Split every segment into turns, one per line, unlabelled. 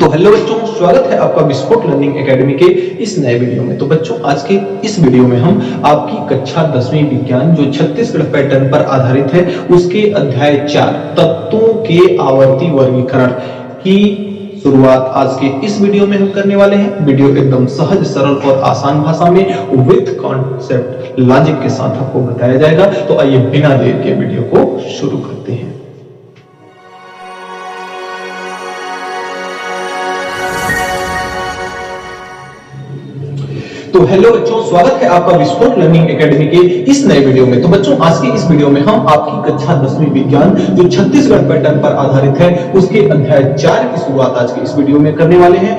तो हेलो बच्चों, स्वागत है आपका विस्फोट लर्निंग एकेडमी के इस नए वीडियो में। तो बच्चों, आज के इस वीडियो में हम आपकी कक्षा 10वीं विज्ञान जो छत्तीसगढ़ पैटर्न पर आधारित है उसके अध्याय 4 तत्वों के आवर्ती वर्गीकरण की शुरुआत आज के इस वीडियो में हम करने वाले हैं। वीडियो एकदम सहज, सरल और आसान भाषा में विद कॉन्सेप्ट लॉजिक के साथ आपको बताया जाएगा। तो आइए बिना देर के वीडियो को शुरू करते हैं। तो हेलो बच्चों, स्वागत है आपका विस्फोट लर्निंग एकेडमी के इस नए वीडियो में। तो बच्चों, आज के इस वीडियो में हम आपकी कक्षा 10वीं विज्ञान जो छत्तीसगढ़ पैटर्न पर आधारित है उसके अध्याय 4 की शुरुआत आज के इस वीडियो में करने वाले हैं।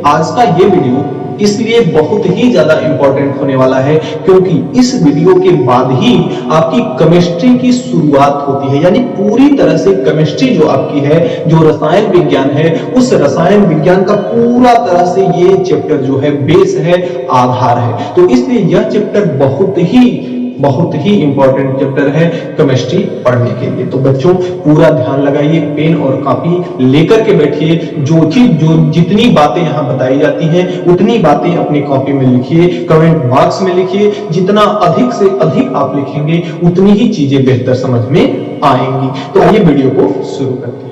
आज का ये वीडियो इसलिए बहुत ही ज्यादा इंपॉर्टेंट होने वाला है क्योंकि इस वीडियो के बाद ही आपकी केमिस्ट्री की शुरुआत होती है। यानी पूरी तरह से केमिस्ट्री जो आपकी है, जो रसायन विज्ञान है, उस रसायन विज्ञान का पूरा तरह से ये चैप्टर जो है बेस है, आधार है। तो इसलिए यह चैप्टर बहुत ही इंपॉर्टेंट चैप्टर है केमिस्ट्री पढ़ने के लिए। तो बच्चों, पूरा ध्यान लगाइए, पेन और कॉपी लेकर के बैठिए। जो जितनी बातें यहाँ बताई जाती हैं उतनी बातें अपनी कॉपी में लिखिए, कमेंट बॉक्स में लिखिए। जितना अधिक से अधिक आप लिखेंगे उतनी ही चीजें बेहतर समझ में आएंगी। तो आइए वीडियो को शुरू करते हैं।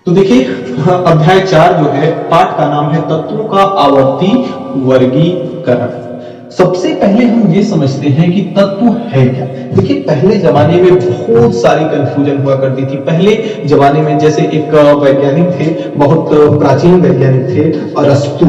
तो देखिए, अध्याय 4 जो है, पाठ का नाम है तत्वों का आवर्ती वर्गीकरण। सबसे पहले हम ये समझते हैं कि तत्व है क्या। देखिए, पहले जमाने में बहुत सारी कंफ्यूजन हुआ करती थी। पहले जमाने में जैसे एक वैज्ञानिक थे, बहुत प्राचीन वैज्ञानिक थे, अरस्तु,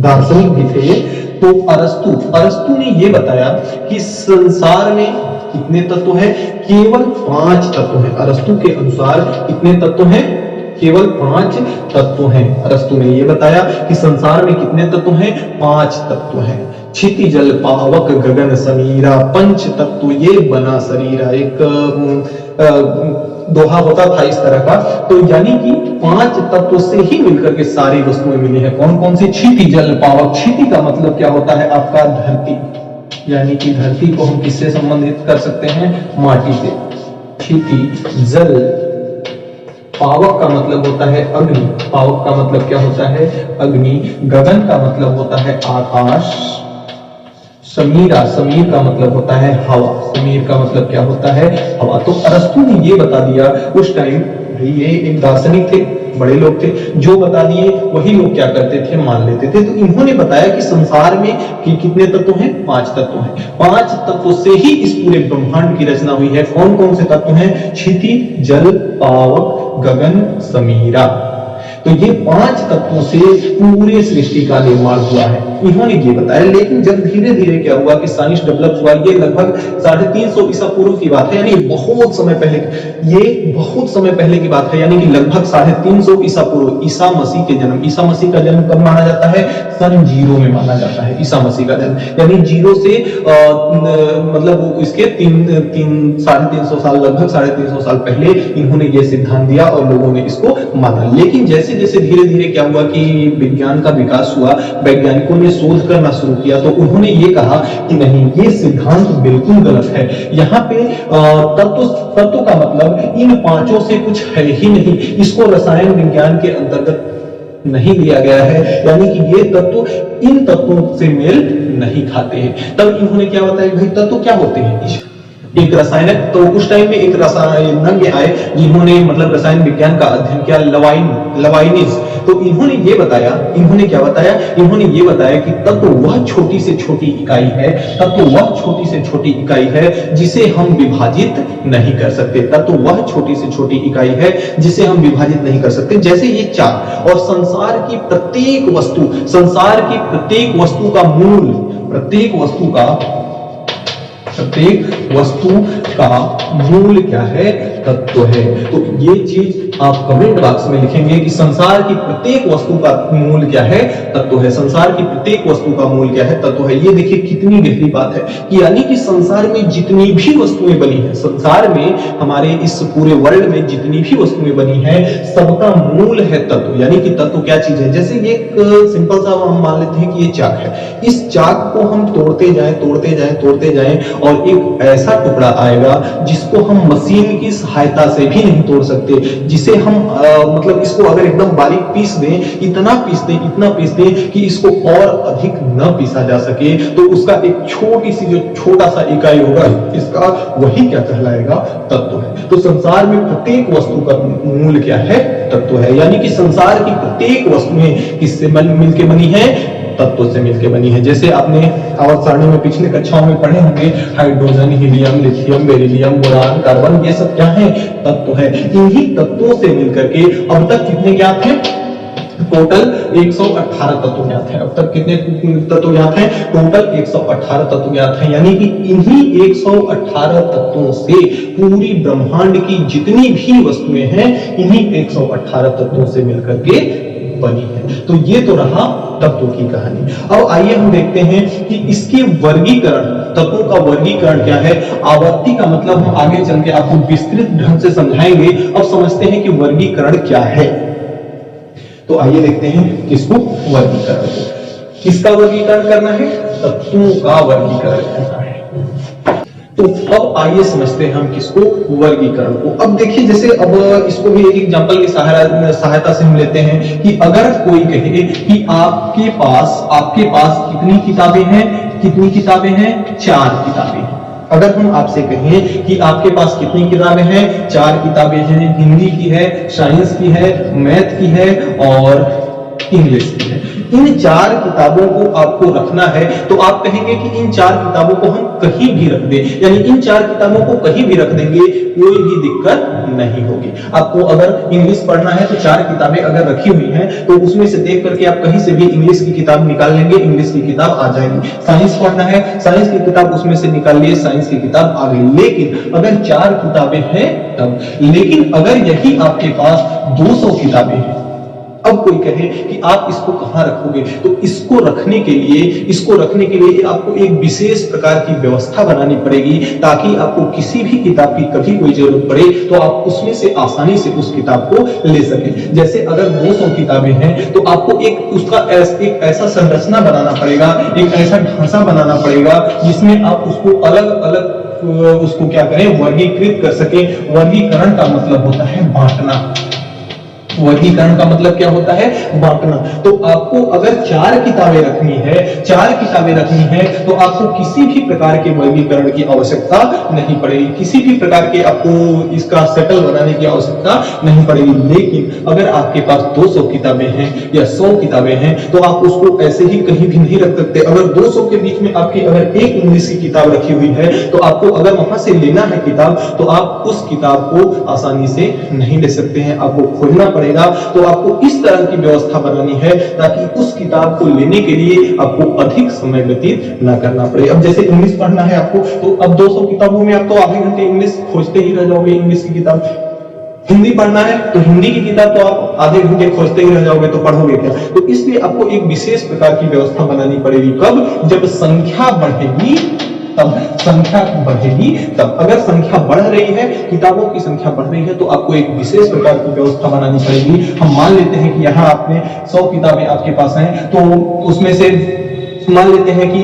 दार्शनिक भी थे। तो अरस्तु ने ये बताया कि संसार में कितने तत्व हैं? केवल 5 तत्व हैं। अरस्तु के अनुसार कितने तत्व हैं? केवल 5 तत्व हैं। अरस्तु ने यह बताया कि संसार में कितने तत्व हैं? 5 तत्व हैं। क्षिति जल पावक गगन समीरा, पंच तत्व ये बना शरीरा। एक दोहा होता था इस तरह का। तो यानी कि 5 तत्व से ही मिलकर के सारी वस्तुएं मिली है। कौन कौन सी? क्षिति जल पावक। क्षिति का मतलब क्या होता है आपका? धरती। यानी कि धरती को हम किससे संबंधित कर सकते हैं? माटी से। क्षिति जल, पावक का मतलब होता है अग्नि। पावक का मतलब क्या होता है? अग्नि। गगन का मतलब होता है आकाश। समीरा, समीर का मतलब होता है हवा। समीर का मतलब क्या होता है? हवा। तो अरस्तु ने ये बता दिया उस टाइम। ये एक दार्शनिक थे, बड़े लोग थे, जो बता दिए वही लोग क्या करते थे? मान लेते थे। तो इन्होंने बताया कि संसार में कितने तत्व हैं? 5 तत्व हैं। 5 तत्व से ही इस पूरे ब्रह्मांड की रचना हुई है। कौन कौन से तत्व हैं? क्षिति जल पावक गगन समीरा। तो ये 5 तत्वों से पूरे सृष्टि का निर्माण हुआ है, इन्होंने ये बताया। लेकिन जब धीरे धीरे क्या हुआ कि साइंस डेवलप हुआ, ये लगभग 350 ईसा पूर्व की बात है। यानी बहुत समय पहले, ये बहुत समय पहले की बात है। यानी कि लगभग 350 ईसा पूर्व ईसा मसीह के जन्म। ईसा मसीह का जन्म कब माना जाता है? सन 0 में माना जाता है ईसा मसीह का जन्म। यानी 0 से मतलब इसके 350 साल, लगभग 350 साल पहले इन्होंने ये सिद्धांत दिया और लोगों ने इसको माना। लेकिन जैसे जैसे धीरे धीरे क्या हुआ कि विज्ञान का विकास हुआ, वैज्ञानिकों ने शोध करना शुरू किया, तो उन्होंने ये कहा कि नहीं, ये सिद्धांत बिल्कुल गलत है। यहाँ पे तत्व का मतलब इन 5 से कुछ है ही नहीं। इसको रसायन विज्ञान के अंतर्गत नहीं लिया गया है। यानी कि ये तत्व इन तत्वों से मेल नहीं खाते हैं। तब इन्होंने क्या बताया? भाई, तत्व क्या होते हैं? एक रसायनक, तो उस टाइम में एक रसायनज्ञ आए जिन्होंने मतलब रसायन विज्ञान का अध्ययन किया, लवाइनिज। तो इन्होंने ये बताया, इन्होंने क्या बताया? इन्होंने ये बताया कि तत्व वह छोटी से छोटी इकाई है, तत्व वह छोटी से छोटी इकाई है जिसे हम विभाजित नहीं कर सकते। तत्व वह छोटी से छोटी इकाई है जिसे हम विभाजित नहीं कर सकते। जैसे ये 4, और संसार की प्रत्येक वस्तु का मूल, प्रत्येक वस्तु का मूल क्या है? तत्व है। तो ये चीज आप कमेंट बॉक्स में लिखेंगे कि संसार की प्रत्येक वस्तु का मूल क्या है, तत्व है। संसार की प्रत्येक वस्तु का मूल क्या है, तत्व है। ये देखिए कितनी गहरी बात है कि यानी कि संसार में जितनी भी वस्तुएं बनी है, संसार में हमारे इस पूरे वर्ल्ड में जितनी भी वस्तुएं बनी है, सबका मूल है तत्व। यानी कि तत्व क्या चीज है, जैसे ये एक सिंपल सा हम मान लेते हैं कि ये चाक है, इस चाक को हम तोड़ते जाएं और एक ऐसा टुकड़ा आएगा जिसको हम मशीन की सहायता से भी नहीं तोड़ सकते, जिसे हम मतलब इसको अगर एकदम बारीक पीस दें, इतना पीस दें कि इसको और अधिक न पीसा जा सके, तो उसका एक छोटी सी जो छोटा सा इकाई होगा इसका, वही क्या कहलाएगा, तत्व है। तो संसार में प्रत्येक वस्तु का मूल क्या है, तत्व है। यानी कि संसार की प्रत्येक वस्तुएं किससे मिलकर बनी है, तत्व से मिलकर बनी है। जैसे आपने आवर्त सारणी में पिछले कक्षाओं में पढ़े होंगे, hydrogen, helium, lithium, beryllium, boron, carbon, ये सब क्या है, तत्व है। इन्हीं तत्वों से मिलकर के अब तक कितने ज्ञात हैं, टोटल 118 तत्व ज्ञात है। अब तक कितने तत्व ज्ञात हैं, टोटल 118 तत्व ज्ञात हैं। यानी कि इन्हीं 118 तत्वों से पूरी ब्रह्मांड की जितनी भी वस्तुएं हैं, इन्हीं 118 तत्वों से मिलकर के बनी है। तो ये तो रहा तत्वों की कहानी। अब आइए हम देखते हैं कि इसके वर्गीकरण, तत्वों का वर्गीकरण क्या है। आवर्ती का मतलब हम आगे चल के आपको विस्तृत ढंग से समझाएंगे। अब समझते हैं कि वर्गीकरण क्या है। तो आइए देखते हैं किसको, वर्गीकरण को। किसका वर्गीकरण करना है, तत्वों का वर्गीकरण करना है। तो अब आइए समझते हैं हम किसको, वर्गीकरण को। अब देखिए, जैसे अब इसको भी एक एग्जांपल की सहायता से हम लेते हैं कि अगर कोई कहे कि आपके पास कितनी किताबें हैं, 4 किताबें हैं। अगर हम आपसे कहें कि आपके पास कितनी किताबें हैं, 4 किताबें हैं, हिंदी की है, साइंस की है, मैथ की है और इंग्लिश की है। इन 4 किताबों को आपको रखना है, तो आप कहेंगे कि इन 4 किताबों को हम कहीं भी रख दें, यानी इन 4 किताबों को कहीं भी रख देंगे, कोई भी दिक्कत नहीं होगी। आपको अगर इंग्लिश पढ़ना है तो 4 किताबें अगर रखी हुई हैं, तो उसमें से देख करके आप कहीं से भी इंग्लिश की किताब निकाल लेंगे, इंग्लिश की किताब आ जाएगी। साइंस पढ़ना है, साइंस की किताब उसमें से निकाल लिए, साइंस की किताब आ गई। लेकिन अगर 4 किताबें हैं तब, लेकिन अगर यही आपके पास 200 किताबें हैं, अब कोई कहे कि आप इसको कहां रखोगे, तो इसको रखने के लिए आपको एक विशेष प्रकार की व्यवस्था बनानी पड़ेगी, ताकि आपको किसी भी किताब की कभी कोई जरूरत पड़े तो आप उसमें से आसानी से उस किताब को ले सकें। जैसे अगर 200 किताबें हैं, तो आपको एक ऐसा संरचना बनाना पड़ेगा, एक ऐसा ढांचा बनाना पड़ेगा जिसमें आप उसको अलग अलग उसको क्या करें, वर्गीकृत कर सके। वर्गीकरण का मतलब होता है बांटना। वर्गीकरण का मतलब क्या होता है, बांटना। तो आपको अगर 4 किताबें रखनी है, तो आपको किसी भी प्रकार के वर्गीकरण की आवश्यकता नहीं पड़ेगी, किसी भी प्रकार के आपको इसका सेटल बनाने की आवश्यकता नहीं पड़ेगी। लेकिन अगर आपके पास 200 किताबें हैं या 100 किताबें हैं, तो आप उसको ऐसे ही कहीं भी नहीं रख सकते। अगर 200 के बीच में आपकी अगर एक इंग्लिश की किताब रखी हुई है, तो आपको अगर वहां से लेना है किताब, तो आप उस किताब को आसानी से नहीं ले सकते हैं, आपको खोजना पड़ेगा। तो आपको इस तरह की व्यवस्था बनानी है ताकि उस किताब को लेने के लिए आपको अधिक समय व्यतीत न करना पड़े। अब जैसे इंग्लिश पढ़ना है आपको, तो अब 200 किताबों में आप तो आधे घंटे इंग्लिश खोजते ही रह जाओगे, इंग्लिश की किताब। हिंदी पढ़ना है तो हिंदी की किताब तो आप आधे घंटे खोजते ही रह जाओगे, तो पढ़ोगे क्या। तो इसलिए आपको एक विशेष प्रकार की व्यवस्था बनानी पड़ेगी। कब, जब संख्या बढ़ेगी तब, संख्या बढ़ेगी तब। अगर संख्या बढ़ रही है, किताबों की संख्या बढ़ रही है, तो आपको एक विशेष प्रकार की व्यवस्था बनानी पड़ेगी। हम मान लेते हैं कि यहाँ आपने 100 किताबें आपके पास हैं, तो उसमें से मान लेते हैं कि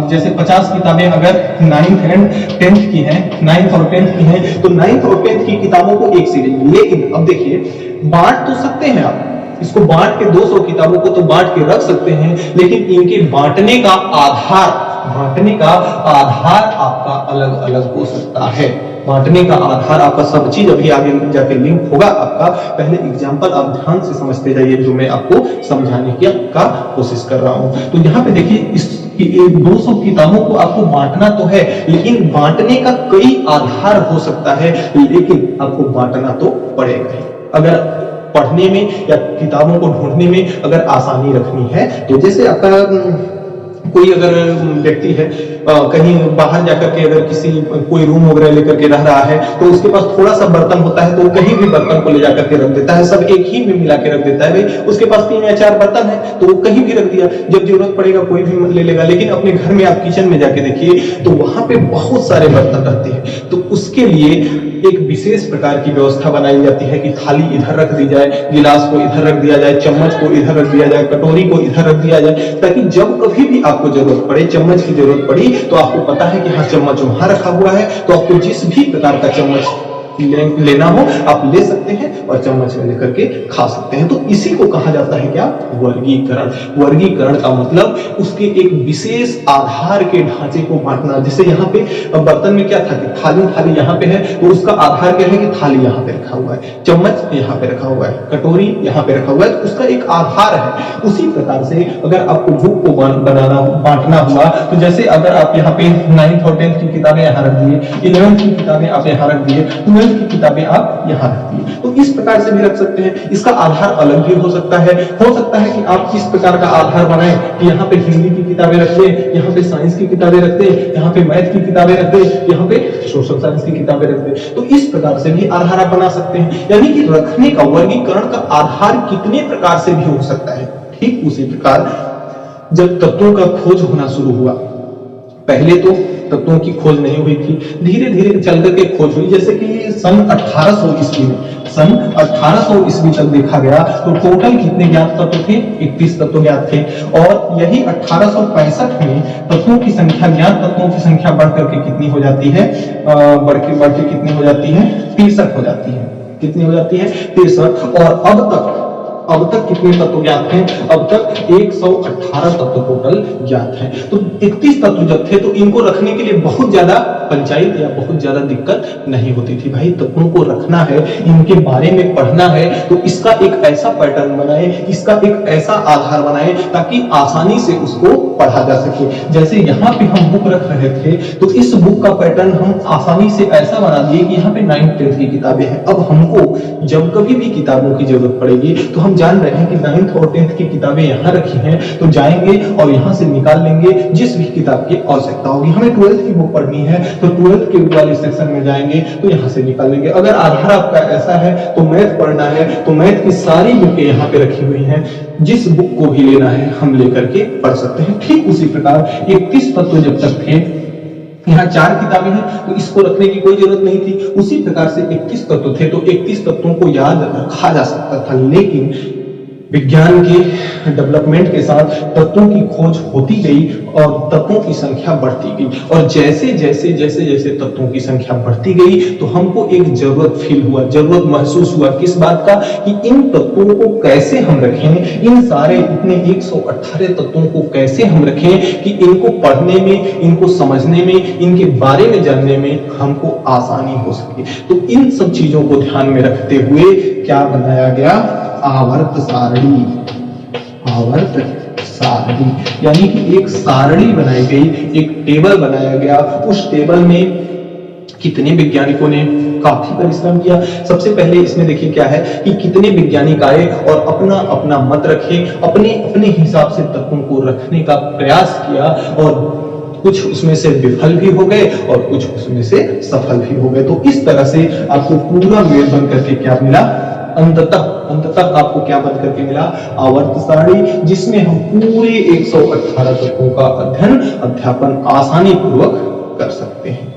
जैसे 50 किताबें अगर 9th एंड 10th की हैं, 9th और 10th की हैं, तो 9th और 10th की किताबों को एक से लेंगे। लेकिन अब देखिए, बांट तो सकते हैं आप इसको, बांट के 200 किताबों को तो बांट के रख सकते हैं, लेकिन इनके बांटने का आधार आपका अलग अलग हो सकता है। बांटने का आधार आपका, सब चीज अभी आगे जाके लिंक होगा आपका। पहले एग्जांपल आप ध्यान से समझते जाइए, जो मैं आपको समझाने की का कोशिश कर रहा हूं। तो यहाँ पे देखिए, इस 200 किताबों को आपको बांटना तो है, लेकिन बांटने का कई आधार हो सकता है, लेकिन आपको बांटना तो पड़ेगा। अगर पढ़ने में या किताबों को ढूंढने में अगर आसानी रखनी है, तो जैसे आपका कोई अगर व्यक्ति है कहीं बाहर जाकर के अगर किसी कोई रूम वगैरह लेकर के रह रहा है, तो उसके पास थोड़ा सा बर्तन होता है तो कहीं भी बर्तन को ले जाकर के रख देता है, सब एक ही में मिला के रख देता है। भाई उसके पास 3 या 4 बर्तन है तो वो कहीं भी रख दिया, जब जरूरत पड़ेगा कोई भी ले लेगा। लेकिन अपने घर में आप किचन में जाके देखिए तो वहां पे बहुत सारे बर्तन रहते हैं, तो उसके लिए एक विशेष प्रकार की व्यवस्था बनाई जाती है कि थाली इधर रख दी जाए, गिलास को इधर रख दिया जाए, चम्मच को इधर रख दिया जाए, कटोरी को इधर रख दिया जाए, ताकि जब कभी भी आपको जरूरत पड़े, चम्मच की जरूरत पड़ी तो आपको पता है कि हाँ चम्मच वहां रखा हुआ है, तो आपको जिस भी प्रकार का चम्मच लेना हो आप ले सकते हैं और चम्मच में लेकर के खा सकते हैं। तो इसी को कहा जाता है क्या? वर्गीकरण। वर्गीकरण का मतलब उसके एक विशेष आधार के ढांचे को बांटना। जैसे यहाँ पे बर्तन में क्या था कि थाली यहाँ पे है, तो उसका आधार क्या है कि थाली यहाँ पे रखा हुआ है, चम्मच यहाँ पे रखा हुआ है, कटोरी यहाँ पे रखा हुआ है, तो उसका एक आधार है। उसी प्रकार से अगर आपको बुक को बनाना बांटना हुआ, तो जैसे अगर आप यहाँ पे 9th और 10th की किताबें यहाँ रख दिए, 11th की किताबें आप यहाँ रख दिए, 12th की किताबें आप यहाँ रख दिए, तो इस प्रकार से भी रख सकते हैं। इसका आधार अलग भी हो सकता है कि आप किस प्रकार का आधार बनाएं कि यहाँ पे हिंदी की किताबें रख दे, यहाँ पे साइंस की किताबें रख दे, यहाँ पे मैथ की किताबें रख दे, यहाँ पे सोशल साइंस की किताबें रख दे। तो इस प्रकार से भी आधार आप बना सकते हैं, यानी कि रखने का वर्गीकरण का आधार कितने प्रकार से भी हो सकता है। ठीक उसी प्रकार जब तत्वों का खोज होना शुरू हुआ, पहले तो तत्वों की खोज नहीं हुई थी, धीरे धीरे चल करके खोज हुई। जैसे कि सन 1800 ईस्वी में, सन 1800 ईस्वी तक देखा गया तो टोटल कितने ज्ञात तत्व थे? 31 तत्व ज्ञात थे। और यही 1865 में तत्वों की संख्या, ज्ञात तत्वों की संख्या बढ़ करके कितनी हो जाती है? बढ़ के कितनी हो जाती है? 63 हो जाती है। कितनी हो जाती है? 63। और अब तक कितने तत्व ज्ञात हैं? अब तक 118 तत्व टोटल ज्ञात हैं। तो 31 तत्व जब थे तो इनको रखने के लिए बहुत ज्यादा पंचायत या बहुत ज्यादा दिक्कत नहीं होती थी। भाई तत्वों को रखना है, इनके बारे में पढ़ना है, तो इसका एक ऐसा पैटर्न बनाए, इसका एक ऐसा आधार बनाए ताकि आसानी से उसको पढ़ा जा सके। जैसे यहाँ पे हम बुक रख रहे थे तो इस बुक का पैटर्न हम आसानी से ऐसा बना दिए कि यहाँ पे 9th 10th की किताबें हैं। अब हमको जब कभी भी किताबों की जरूरत पड़ेगी तो हम जान रहे हैं कि 9th और 10th की किताबें यहाँ रखी हैं, तो जाएंगे और यहाँ से निकाल लेंगे जिस भी किताब की आवश्यकता होगी। हमें 12th की बुक पढ़नी है तो 12th के वाले सेक्शन में जाएंगे तो यहाँ से निकाल लेंगे। अगर आधार आपका ऐसा है तो मैथ पढ़ना है तो मैथ की सारी बुकें यहाँ पे रखी हुई हैं, जिस बुक को भी लेना है हम लेकर के पढ़ सकते हैं। ठीक उसी प्रकार 31 तत्व जब तक थे, यहाँ 4 किताबें हैं तो इसको रखने की कोई जरूरत नहीं थी। उसी प्रकार से 31 तत्व थे तो 31 तत्वों को याद रखा जा सकता था। लेकिन विज्ञान के डेवलपमेंट के साथ तत्वों की खोज होती गई और तत्वों की संख्या बढ़ती गई, और जैसे जैसे तत्वों की संख्या बढ़ती गई तो हमको एक जरूरत फील हुआ, जरूरत महसूस हुआ किस बात का? कि इन तत्वों को कैसे हम रखें, इन सारे इतने 118 तत्वों को कैसे हम रखें कि इनको पढ़ने में, इनको समझने में, इनके बारे में जानने में हमको आसानी हो सके। तो इन सब चीजों को ध्यान में रखते हुए क्या बनाया गया? आवर्त सारणी। आवर्त सारणी यानी कि एक सारणी बनाई गई, एक टेबल बनाया गया। उस टेबल में कितने वैज्ञानिकों ने काफी परिश्रम किया। सबसे पहले इसमें देखिए क्या है कि कितने वैज्ञानिक आए और अपना अपना मत रखे, अपने अपने हिसाब से तत्वों को रखने का प्रयास किया, और कुछ उसमें से विफल भी हो गए और कुछ उसमें से सफल भी हो गए। तो इस तरह से आपको पूरा मेल बन करके क्या मिला? अंततः आपको क्या बन करके मिला? आवर्त सारणी, जिसमें हम पूरे 118 तत्वों का अध्ययन, अध्यापन आसानी पूर्वक कर सकते हैं।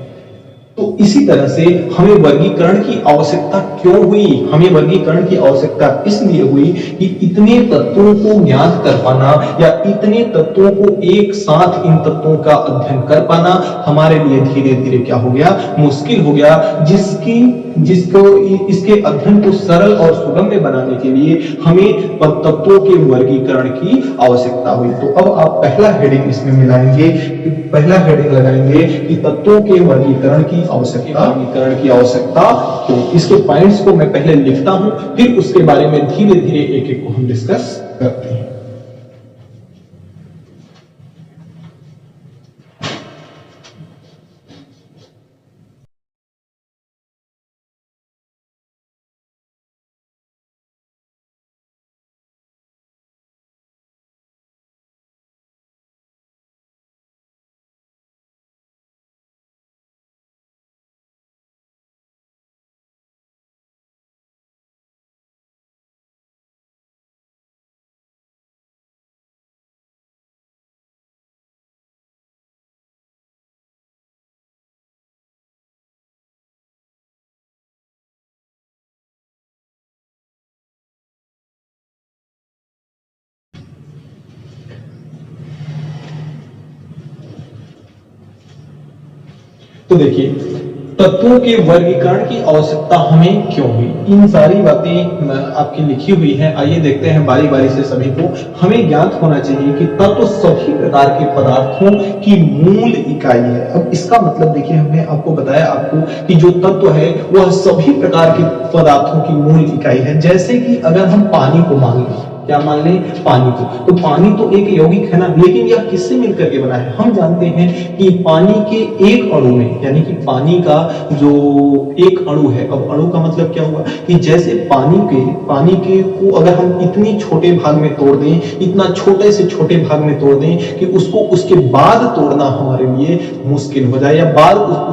तो इसी तरह से हमें वर्गीकरण की आवश्यकता क्यों हुई? हमें वर्गीकरण की आवश्यकता इसलिए हुई कि इतने तत्वों को ज्ञात कर पाना या इतने तत्वों को एक साथ इन तत्वों का अध्ययन कर पाना हमारे लिए धीरे धीरे क्या हो गया? मुश्किल हो गया, जिसको इसके अध्ययन को सरल और सुगम्य बनाने के लिए हमें तत्वों के वर्गीकरण की आवश्यकता हुई। तो अब आप पहला हेडिंग इसमें मिलाएंगे, पहला हेडिंग लगाएंगे कि तत्वों के वर्गीकरण की आवश्यकता क्यों। इसके पॉइंट्स को मैं पहले लिखता हूं, फिर उसके बारे में धीरे धीरे एक एक को हम डिस्कस करते हैं। तो देखिए, तत्वों के वर्गीकरण की आवश्यकता हमें क्यों हुई, इन सारी बातें आपकी लिखी हुई हैं। आइए देखते हैं बारी बारी से सभी को। हमें ज्ञात होना चाहिए कि तत्व सभी प्रकार के पदार्थों की मूल इकाई है। अब इसका मतलब देखिए, हमने आपको बताया आपको कि जो तत्व है वह सभी प्रकार के पदार्थों की मूल इकाई है। जैसे कि अगर हम पानी को मान लें, क्या मान लें, पानी को, तो पानी तो एक यौगिक है ना, लेकिन यह किससे मिलकर के बना है? हम जानते हैं कि पानी के एक अणु में, यानी कि पानी का जो एक अणु है, अब अणु का मतलब क्या हुआ कि जैसे पानी के को अगर हम इतनी छोटे भाग में तोड़ दें, इतना छोटे से छोटे भाग में तोड़ दें कि उसको उसके बाद तोड़ना हमारे लिए मुश्किल हो जाए, या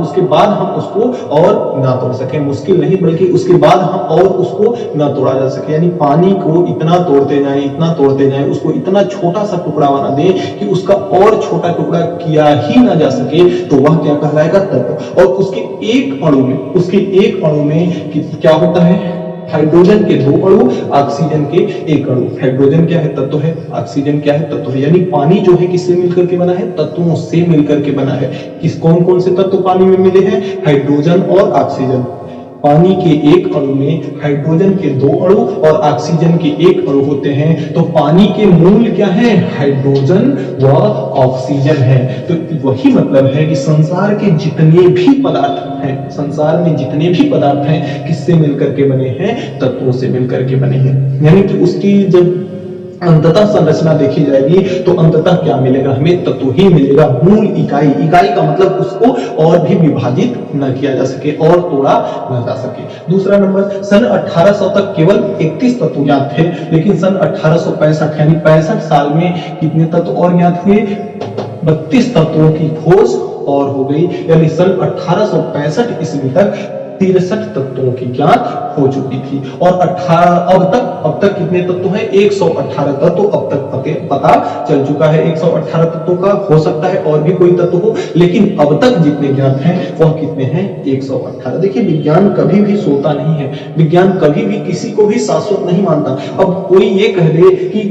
उसके बाद हम उसको और ना तोड़ सके, मुश्किल नहीं बल्कि उसके बाद हम और उसको ना तोड़ा जा सके। यानी पानी को इतना तोड़ते जाएं, उसको इतना छोटा सा टुकड़ा बना दें कि उसका और छोटा टुकड़ा किया ही ना जा सके, तो वह क्या कहलाएगा? तत्व। और उसके एक अणु में क्या होता है? हाइड्रोजन के 2 अणु, ऑक्सीजन के 1 अणु। हाइड्रोजन क्या है? तत्व है। ऑक्सीजन क्या है? तत्व है। यानी पानी जो है किससे मिलकर के बना है? तत्वों से मिलकर के बना है। कौन कौन से तत्व पानी में मिले हैं? हाइड्रोजन और ऑक्सीजन। पानी के एक अणु में हाइड्रोजन के 2 अणु और ऑक्सीजन के 1 अणु होते हैं। तो पानी के मूल क्या है? हाइड्रोजन व ऑक्सीजन है। तो वही मतलब है कि संसार के जितने भी पदार्थ हैं, संसार में जितने भी पदार्थ हैं, किससे मिलकर के बने हैं? तत्वों से मिलकर के बने हैं। यानी कि उसकी जब अंततः संरचना देखी जाएगी तो अंततः क्या मिलेगा? हमें तत्व ही मिलेगा, मूल इकाई। इकाई का मतलब उसको और भी विभाजित न किया जा सके और तोड़ा न जा सके। दूसरा नंबर, सन 1800 तक केवल 31 तत्व ज्ञात थे, लेकिन सन 1865 यानी 65 साल में कितने तत्व और ज्ञात हुए? 32 तत्वों की खोज और हो गई। यानी सन 1865 ईस्वी तक 63 तत्वों की ज्ञात हो चुकी थी। और अब तक कितने तत्व हैं? 118 तत्व अब तक पता चल चुका है। 118 तत्वों का हो सकता है और भी कोई तत्व हो, लेकिन अब तक जितने ज्ञात हैं वह कितने हैं? 118। देखिए, विज्ञान कभी भी सोता नहीं है, विज्ञान कभी भी किसी को भी शाश्वत नहीं मानता। अब कोई ये कह दे कि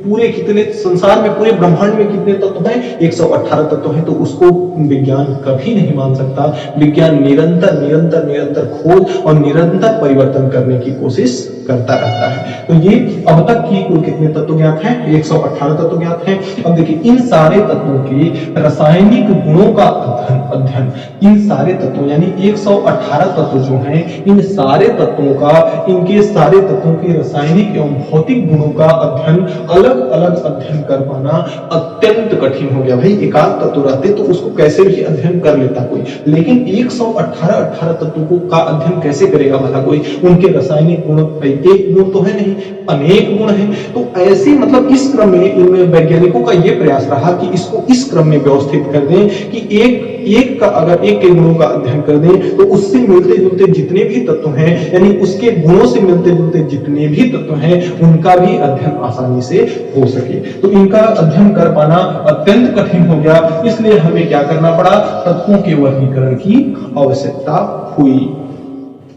पूरे कितने संसार में, पूरे ब्रह्मांड में कितने तत्व हैं? 118 तत्व हैं, तो उसको विज्ञान कभी नहीं मान सकता। विज्ञान निरंतर खोज और निरंतर परिवर्तन करने की कोशिश करता रहता है। तो ये अब तक की कुल कितने तत्व ज्ञात हैं? 118 तत्व ज्ञात हैं। अब देखिए, इन सारे तत्वों के रासायनिक गुणों का अध्ययन, इन सारे तत्वों यानी 118 तत्व जो हैं, इन सारे तत्वों का, इनके सारे तत्वों के रासायनिक एवं भौतिक गुणों का अध्ययन, अलग अलग अध्ययन कर पाना अत्यंत कठिन हो गया। भाई, एकाध तत्व रहते तो उसको कैसे भी अध्ययन कर लेता कोई, लेकिन 118 तत्वों का अध्ययन कैसे करेगा भला कोई? उनके रासायनिक गुण, एक गुण तो है नहीं, अनेक गुण हैं। तो ऐसे मतलब इस क्रम में इन वैज्ञानिकों का यह प्रयास रहा कि इसको इस क्रम में व्यवस्थित कर दें कि अगर एक के गुणों का अध्ययन कर दें तो उससे मिलते जुलते जितने भी तत्व हैं, यानी उसके गुणों से मिलते जुलते जितने भी तत्व हैं, उनका भी अध्ययन आसानी से हो सके। तो इनका अध्ययन कर पाना अत्यंत कठिन हो गया, इसलिए हमें क्या करना पड़ा? तत्वों के वर्गीकरण की आवश्यकता हुई।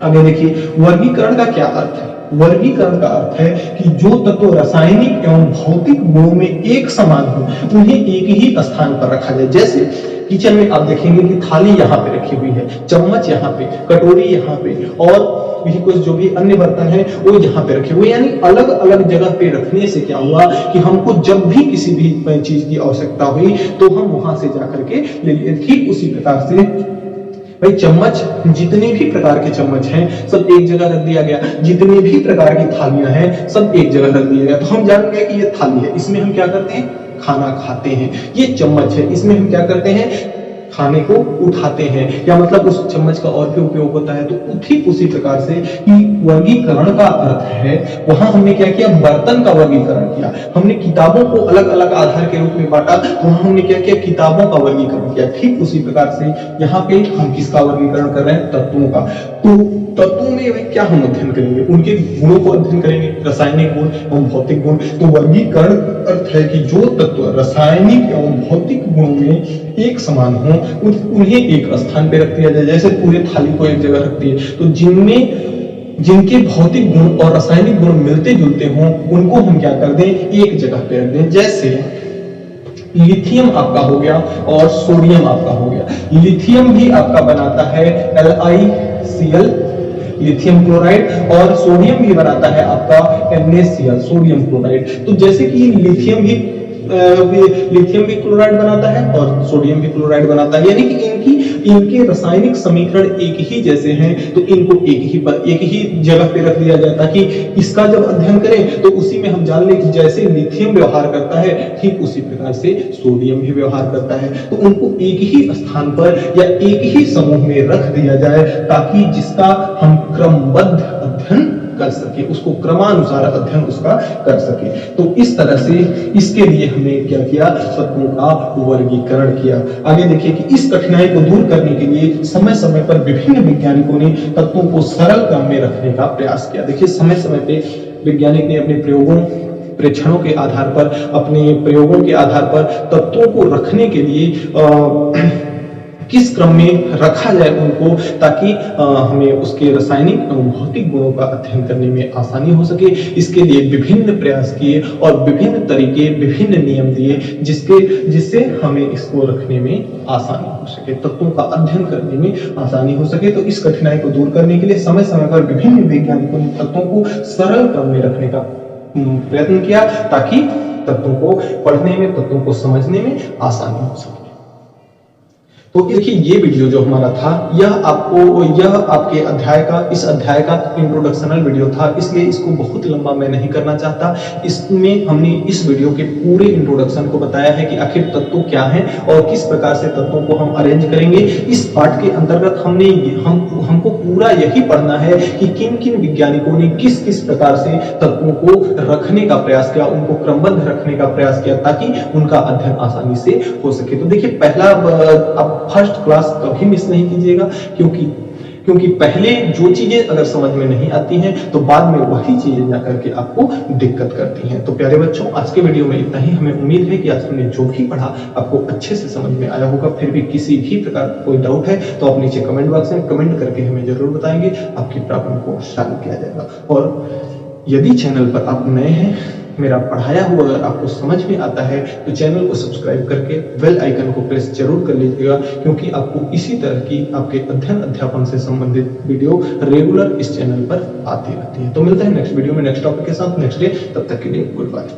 आगे देखिए, वर्गीकरण का क्या अर्थ है? वर्गीकरण का अर्थ है कि जो तत्व रासायनिक एवं भौतिक गुणों में एक समान हो, उन्हें एक ही स्थान पर रखा जाए। जैसे किचन में आप देखेंगे कि थाली यहाँ पे रखी हुई है, चम्मच यहाँ पे, कटोरी यहाँ पे, और भी कुछ जो भी अन्य बर्तन है वो यहाँ पे रखे हुए। यानी अलग अलग जगह पे रखने से क्या हुआ कि हमको जब भी किसी भी चीज की आवश्यकता हुई तो हम वहां से जाकर के ले लिए। ठीक उसी प्रकार से भाई, चम्मच, जितने भी प्रकार के चम्मच हैं सब एक जगह रख दिया गया, जितने भी प्रकार की थालियां हैं सब एक जगह रख दिया गया। तो हम जान गए कि ये थाली है, इसमें हम क्या करते हैं? खाना खाते हैं। ये चम्मच है, इसमें हम क्या करते हैं? खाने को उठाते हैं, या मतलब उस चम्मच का और भी उपयोग होता है। तो ठीक उसी प्रकार से कि वर्गीकरण का अर्थ है, वहां हमने क्या किया? बर्तन का वर्गीकरण किया। हमने किताबों को अलग अलग आधार के रूप में बांटा, तो वहां हमने क्या किया? किताबों का वर्गीकरण किया। ठीक उसी प्रकार से यहाँ पे हम किसका वर्गीकरण कर रहे हैं? तत्वों का। तो तत्वों में क्या हम अध्ययन करेंगे? उनके गुणों को अध्ययन करेंगे, रासायनिक गुण एवं भौतिक गुण। तो वर्गीकरण अर्थ है कि जो तत्व रासायनिक एवं भौतिक गुणों में एक समान हो, उन्हें एक स्थान पे रख दिया जाए। जैसे पूरे थाली को एक जगह रख दिए, तो जिनके भौतिक गुण और रासायनिक गुण मिलते जुलते हों, उनको हम क्या कर दें? एक जगह पे रख दें। जैसे लिथियम आपका हो गया और सोडियम आपका हो गया। लिथियम भी आपका बनाता है LiCl लिथियम क्लोराइड, और सोडियम भी बनाता है आपका NaCl सोडियम क्लोराइड। तो जैसे कि लिथियम भी क्लोराइड बनाता है और सोडियम भी क्लोराइड बनाता है, यानी कि इनके रासायनिक समीकरण एक ही जैसे हैं, तो इनको एक ही जगह पे रख दिया जाए ताकि इसका जब अध्ययन करें तो उसी में हम जान लें कि जैसे लिथियम व्यवहार करता है ठीक उसी प्रकार से सोडियम भी व्यवहार करता है। तो उनको एक ही स्थान पर या एक ही समूह में रख दिया जाए ताकि जिसका हम क्रमबद्ध अध्ययन कर सके, उसको क्रमानुसार अध्ययन उसका कर सके। तो इस तरह से इसके लिए हमने क्या किया, तत्वों का वर्गीकरण किया। आगे देखिए कि इस कठिनाई को दूर करने के लिए समय समय पर विभिन्न वैज्ञानिकों ने तत्वों को सरल क्रम में रखने का प्रयास किया। देखिए समय समय पे वैज्ञानिक ने अपने प्रेक्षणों के आधार पर, अपने प्रयोगों के आधार पर तत्वों को रखने के लिए किस क्रम में रखा जाए उनको, ताकि हमें उसके रासायनिक एवं भौतिक गुणों का अध्ययन करने में आसानी हो सके। इसके लिए विभिन्न प्रयास किए और विभिन्न तरीके, विभिन्न नियम दिए जिससे हमें इसको रखने में आसानी हो सके, तत्वों का अध्ययन करने में आसानी हो सके। तो इस कठिनाई को दूर करने के लिए समय समय पर विभिन्न वैज्ञानिकों ने तत्वों को सरल क्रम में रखने का प्रयत्न किया ताकि तत्वों को पढ़ने में, तत्वों को समझने में आसानी हो सके। तो देखिए ये वीडियो जो हमारा था यह आपके इस अध्याय का इंट्रोडक्शनल वीडियो था, इसलिए इसको बहुत लंबा मैं नहीं करना चाहता। इसमें हमने इस वीडियो के पूरे इंट्रोडक्शन को बताया है कि आखिर तत्व क्या हैं और किस प्रकार से तत्वों को हम अरेंज करेंगे। इस पार्ट के अंतर्गत हमको पूरा यही पढ़ना है कि किन किन वैज्ञानिकों ने किस किस प्रकार से तत्वों को रखने का प्रयास किया, उनको क्रमबद्ध रखने का प्रयास किया ताकि उनका अध्ययन आसानी से हो सके। तो देखिए पहला आप फर्स्ट क्लास कभी मिस नहीं कीजिएगा, क्योंकि पहले जो चीजें अगर समझ में नहीं आती हैं तो बाद में वही चीजें जाकर के आपको दिक्कत करती हैं। तो प्यारे बच्चों आज के वीडियो में इतना ही। हमें उम्मीद है कि आज हमने जो भी पढ़ा आपको अच्छे से समझ में आया होगा। फिर भी किसी भी प्रकार का कोई डाउट है तो आप नीचे कमेंट बॉक्स में कमेंट करके हमें जरूर बताएंगे, आपकी प्रॉब्लम को सॉल्व किया जाएगा। और यदि चैनल पर आप नए हैं, मेरा पढ़ाया हुआ अगर आपको समझ में आता है तो चैनल को सब्सक्राइब करके बेल आइकन को प्रेस जरूर कर लीजिएगा, क्योंकि आपको इसी तरह की आपके अध्ययन अध्यापन से संबंधित वीडियो रेगुलर इस चैनल पर आती रहती है। तो मिलते हैं नेक्स्ट वीडियो में नेक्स्ट टॉपिक के साथ नेक्स्ट डे। तब तक के लिए गुड बाय।